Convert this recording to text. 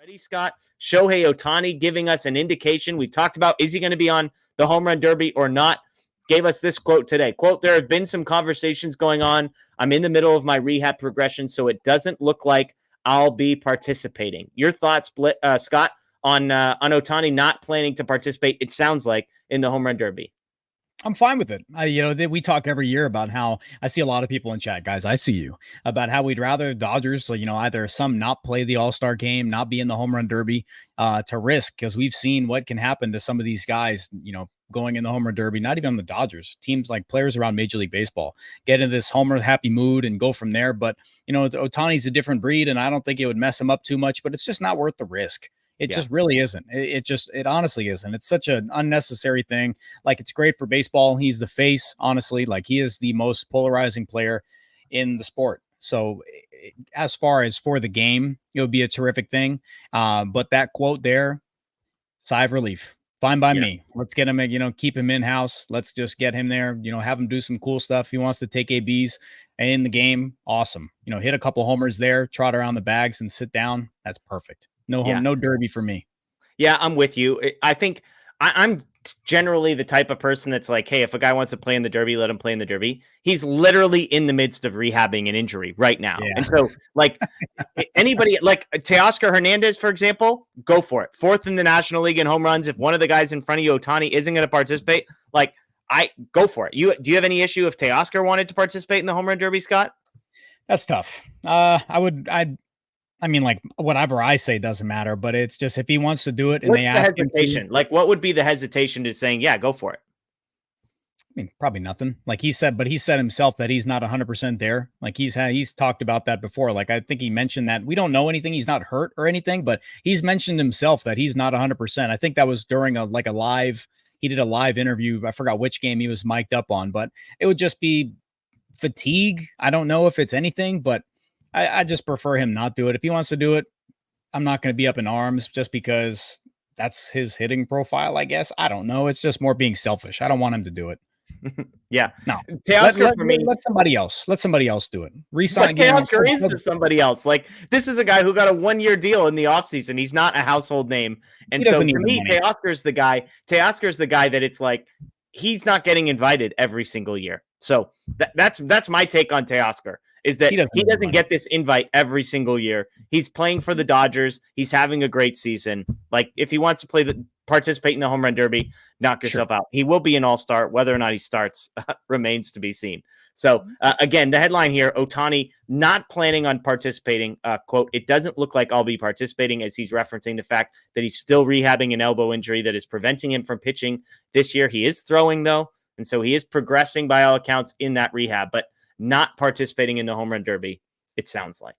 already, Scott. Shohei Ohtani giving us an indication. We've talked about, is he going to be on the home run derby or not? Gave us this quote today. Quote, there have been some conversations going on. I'm in the middle of my rehab progression, so it doesn't look like I'll be participating. Your thoughts, Scott, on Ohtani not planning to participate, it sounds like, in the home run derby? I'm fine with it. We talk every year about how I see a lot of people in chat, guys. I see you about how we'd rather Dodgers, either some not play the All-Star game, not be in the home run derby, to risk, because we've seen what can happen to some of these guys, going in the home run derby, not even on the Dodgers, teams like players around Major League Baseball get into this homer happy mood and go from there. But, Ohtani's a different breed, and I don't think it would mess him up too much, but it's just not worth the risk. It just really isn't. It honestly isn't. It's such an unnecessary thing. Like, it's great for baseball. He's the face, honestly. Like, he is the most polarizing player in the sport. So as far as for the game, it would be a terrific thing. But that quote there, sigh of relief. Fine by me. Let's get him, keep him in-house. Let's just get him there, have him do some cool stuff. He wants to take ABs in the game. Awesome. Hit a couple homers there, trot around the bags and sit down. That's perfect. No derby for me. Yeah, I'm with you. I think I'm generally the type of person that's like, hey, if a guy wants to play in the derby, let him play in the derby. He's literally in the midst of rehabbing an injury right now. Yeah. And so, like, anybody like Teoscar Hernandez, for example, go for it. Fourth in the National League in home runs. If one of the guys in front of you, Ohtani, isn't going to participate, like, I go for it. Do you have any issue if Teoscar wanted to participate in the home run derby, Scott? That's tough. I mean, like, whatever I say doesn't matter, but it's just if he wants to do it and What's they the ask hesitation? him to, like, what would be the hesitation to saying, yeah, go for it? I mean, probably nothing. Like he said himself that he's not 100% there. Like he's talked about that before. Like, I think he mentioned that we don't know anything. He's not hurt or anything, but he's mentioned himself that he's not 100%. I think that was during he did a live interview. I forgot which game he was mic'd up on, but it would just be fatigue. I don't know if it's anything, but I just prefer him not do it. If he wants to do it, I'm not going to be up in arms just because that's his hitting profile, I guess. I don't know. It's just more being selfish. I don't want him to do it. Yeah. No. Let somebody else do it. Resign. Teoscar is somebody else. Like, this is a guy who got a 1-year deal in the offseason. He's not a household name. And so to me, Teoscar's the guy that it's like, he's not getting invited every single year. So that's my take on Teoscar. Is that he doesn't get this invite every single year. He's playing for the Dodgers. He's having a great season. Like, if he wants to participate in the home run derby, knock yourself out. He will be an all-star. Whether or not he starts remains to be seen. So, again, the headline here, Ohtani not planning on participating. Quote, it doesn't look like I'll be participating, as he's referencing the fact that he's still rehabbing an elbow injury that is preventing him from pitching this year. He is throwing, though, and so he is progressing by all accounts in that rehab, but not participating in the home run derby, it sounds like.